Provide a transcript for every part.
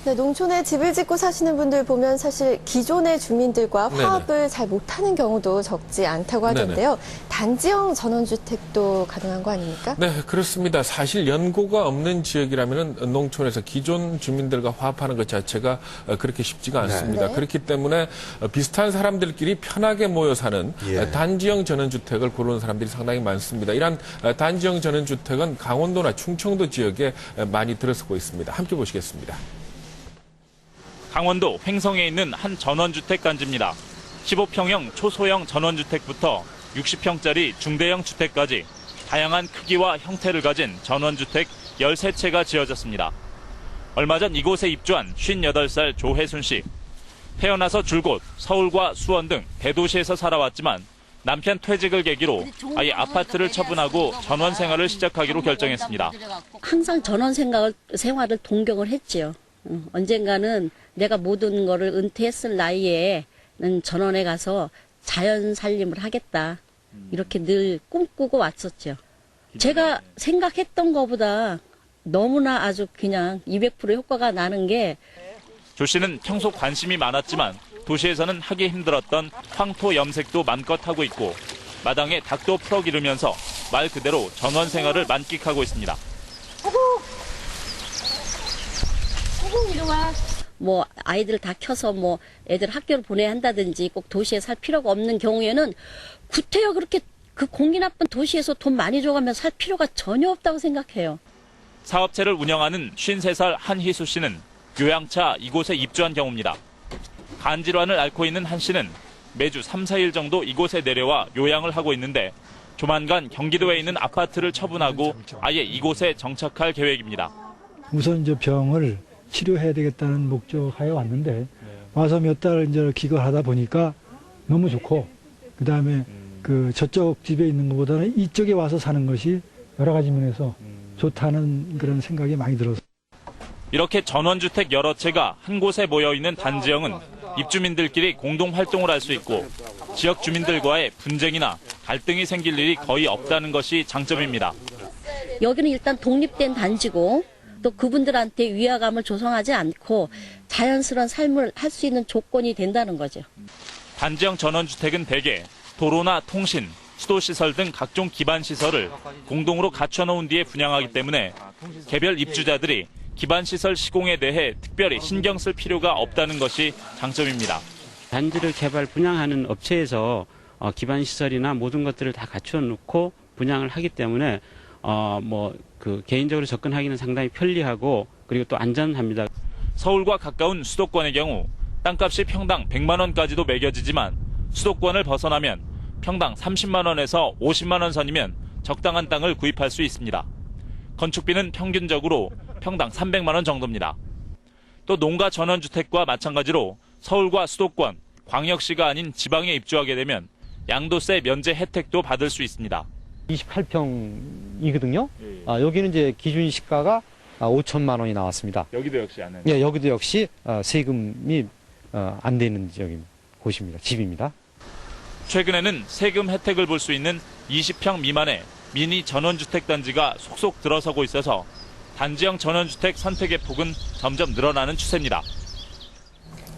네, 농촌에 집을 짓고 사시는 분들 보면 사실 기존의 주민들과 화합을 잘 못하는 경우도 적지 않다고 하던데요. 네네. 단지형 전원주택도 가능한 거 아닙니까? 네, 그렇습니다. 사실 연고가 없는 지역이라면 농촌에서 기존 주민들과 화합하는 것 자체가 그렇게 쉽지가 않습니다. 네. 그렇기 때문에 비슷한 사람들끼리 편하게 모여 사는 단지형 전원주택을 고르는 사람들이 상당히 많습니다. 이런 단지형 전원주택은 강원도나 충청도 지역에 많이 들어서고 있습니다. 함께 보시겠습니다. 강원도 횡성에 있는 한 전원주택 단지입니다. 15평형 초소형 전원주택부터 60평짜리 중대형 주택까지 다양한 크기와 형태를 가진 전원주택 13채가 지어졌습니다. 얼마 전 이곳에 입주한 58살 조혜순 씨. 태어나서 줄곧 서울과 수원 등 대도시에서 살아왔지만 남편 퇴직을 계기로 아예 아파트를 처분하고 전원 생활을 시작하기로 결정했습니다. 항상 전원 생활을 동경을 했지요. 언젠가는 내가 모든 거를 은퇴했을 나이에는 전원에 가서 자연 살림을 하겠다. 이렇게 늘 꿈꾸고 왔었죠. 제가 생각했던 것보다 너무나 아주 그냥 200% 효과가 나는 게 조 씨는 평소 관심이 많았지만 도시에서는 하기 힘들었던 황토 염색도 맘껏 하고 있고 마당에 닭도 풀어 기르면서 말 그대로 전원 생활을 만끽하고 있습니다. 뭐 아이들 다 켜서 뭐 애들 학교를 보내야 한다든지 꼭 도시에 살 필요가 없는 경우에는 구태여 그렇게 그 공기 나쁜 도시에서 돈 많이 줘가면서 살 필요가 전혀 없다고 생각해요. 사업체를 운영하는 53살 한희수 씨는 요양차 이곳에 입주한 경우입니다. 간 질환을 앓고 있는 한 씨는 매주 3, 4일 정도 이곳에 내려와 요양을 하고 있는데 조만간 경기도에 있는 아파트를 처분하고 아예 이곳에 정착할 계획입니다. 우선 이제 병을 치료해야 되겠다는 목적하에 왔는데 와서 몇 달 이제 기거하다 보니까 너무 좋고 그다음에 그 저쪽 집에 있는 것보다는 이쪽에 와서 사는 것이 여러 가지 면에서 좋다는 그런 생각이 많이 들어서. 이렇게 전원주택 여러 채가 한 곳에 모여있는 단지형은 입주민들끼리 공동 활동을 할 수 있고 지역 주민들과의 분쟁이나 갈등이 생길 일이 거의 없다는 것이 장점입니다. 여기는 일단 독립된 단지고 또 그분들한테 위화감을 조성하지 않고 자연스러운 삶을 할 수 있는 조건이 된다는 거죠. 단지형 전원주택은 대개 도로나 통신, 수도시설 등 각종 기반시설을 공동으로 갖춰놓은 뒤에 분양하기 때문에 개별 입주자들이 기반시설 시공에 대해 특별히 신경 쓸 필요가 없다는 것이 장점입니다. 단지를 개발 분양하는 업체에서 기반시설이나 모든 것들을 다 갖춰놓고 분양을 하기 때문에 개인적으로 접근하기는 상당히 편리하고 그리고 또 안전합니다. 서울과 가까운 수도권의 경우 땅값이 평당 100만 원까지도 매겨지지만 수도권을 벗어나면 평당 30만 원에서 50만 원 선이면 적당한 땅을 구입할 수 있습니다. 건축비는 평균적으로 평당 300만 원 정도입니다. 또 농가 전원주택과 마찬가지로 서울과 수도권, 광역시가 아닌 지방에 입주하게 되면 양도세 면제 혜택도 받을 수 있습니다. 28평이거든요. 여기는 이제 기준 시가가 5천만 원이 나왔습니다. 여기도 역시 안 해요? 예, 여기도 역시 세금이 안 되는 곳입니다. 집입니다. 최근에는 세금 혜택을 볼 수 있는 20평 미만의 미니 전원주택 단지가 속속 들어서고 있어서 단지형 전원주택 선택의 폭은 점점 늘어나는 추세입니다.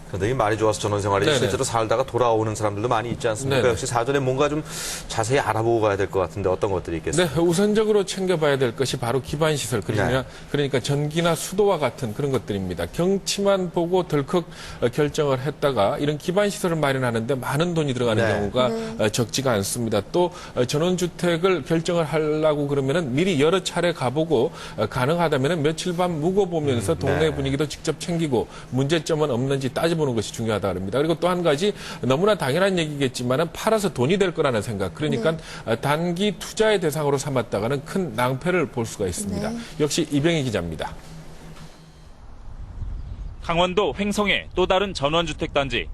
그런데 이 말이 좋아서 전원생활에 네네. 실제로 살다가 돌아오는 사람들도 많이 있지 않습니까? 네네. 역시 사전에 뭔가 좀 자세히 알아보고 가야 될 것 같은데 어떤 것들이 있겠습니까? 네, 우선적으로 챙겨봐야 될 것이 바로 기반시설, 그러니까 전기나 수도와 같은 그런 것들입니다. 경치만 보고 덜컥 결정을 했다가 이런 기반시설을 마련하는데 많은 돈이 들어가는 경우가 적지가 않습니다. 또 전원주택을 결정을 하려고 그러면은 미리 여러 차례 가보고 가능하다면 며칠 밤 묵어보면서 동네 분위기도 직접 챙기고 문제점은 없는지 따져보는 것이 중요하다 그럽니다. 그리고 또 한 가지 너무나 당연한 얘기겠지만은 팔아서 돈이 될 거라는 생각. 그러니까 단기 투자의 대상으로 삼았다가는 큰 낭패를 볼 수가 있습니다. 역시 이병희 기자입니다. 강원도 횡성의 또 다른 전원주택 단지.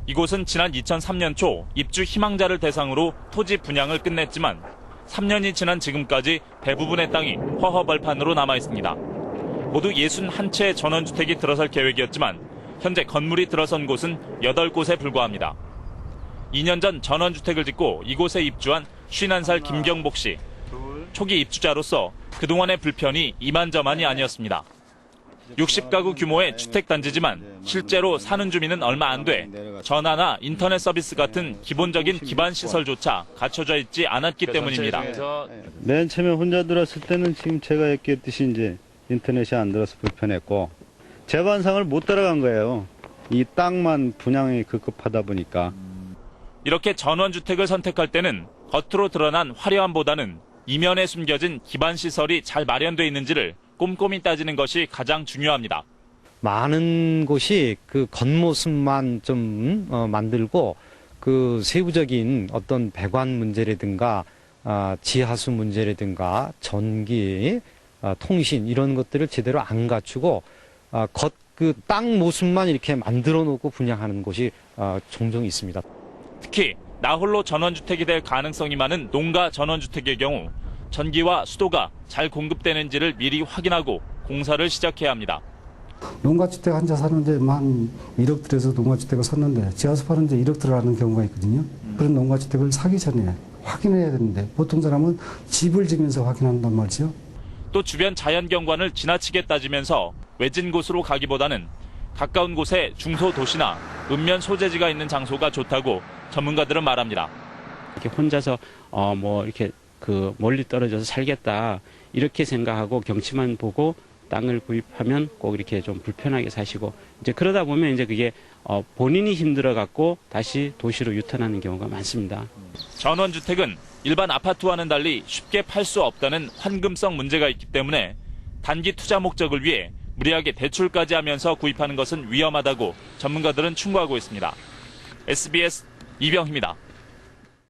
이곳은 지난 2003년 초 입주 희망자를 대상으로 토지 분양을 끝냈지만 3년이 지난 지금까지 대부분의 땅이 허허벌판으로 남아 있습니다. 모두 61채의 전원주택이 들어설 계획이었지만 현재 건물이 들어선 곳은 8곳에 불과합니다. 2년 전 전원주택을 짓고 이곳에 입주한 51살 김경복 씨. 초기 입주자로서 그동안의 불편이 이만저만이 아니었습니다. 60가구 규모의 주택단지지만 실제로 사는 주민은 얼마 안 돼 전화나 인터넷 서비스 같은 기본적인 기반 시설조차 갖춰져 있지 않았기 때문입니다. 맨 처음에 혼자 들었을 때는 지금 제가 얘기했듯이 이제 인터넷이 안 들어서 불편했고 재반상을 못 따라간 거예요. 이 땅만 분양이 급급하다 보니까. 이렇게 전원주택을 선택할 때는 겉으로 드러난 화려함보다는 이면에 숨겨진 기반 시설이 잘 마련돼 있는지를 꼼꼼히 따지는 것이 가장 중요합니다. 많은 곳이 그 겉모습만 좀 만들고 그 세부적인 어떤 배관 문제라든가 지하수 문제라든가 전기, 통신 이런 것들을 제대로 안 갖추고 겉 그 땅 모습만 이렇게 만들어 놓고 분양하는 곳이 종종 있습니다. 특히 나홀로 전원주택이 될 가능성이 많은 농가 전원주택의 경우 전기와 수도가 잘 공급되는지를 미리 확인하고 공사를 시작해야 합니다. 농가주택 한 채 사는데 만 1억 들여서 농가주택을 샀는데 지하수 파는데 1억 들어가는 경우가 있거든요. 그런 농가주택을 사기 전에 확인해야 되는데 보통 사람은 집을 지면서 확인한단 말이죠. 또 주변 자연경관을 지나치게 따지면서 외진 곳으로 가기보다는 가까운 곳에 중소도시나 읍면 소재지가 있는 장소가 좋다고 전문가들은 말합니다. 이렇게 혼자서 뭐 이렇게 그 멀리 떨어져서 살겠다 이렇게 생각하고 경치만 보고 땅을 구입하면 꼭 이렇게 좀 불편하게 사시고 이제 그러다 보면 이제 그게 본인이 힘들어 갖고 다시 도시로 유턴하는 경우가 많습니다. 전원주택은 일반 아파트와는 달리 쉽게 팔 수 없다는 환금성 문제가 있기 때문에 단기 투자 목적을 위해 무리하게 대출까지 하면서 구입하는 것은 위험하다고 전문가들은 충고하고 있습니다. SBS 이병희입니다.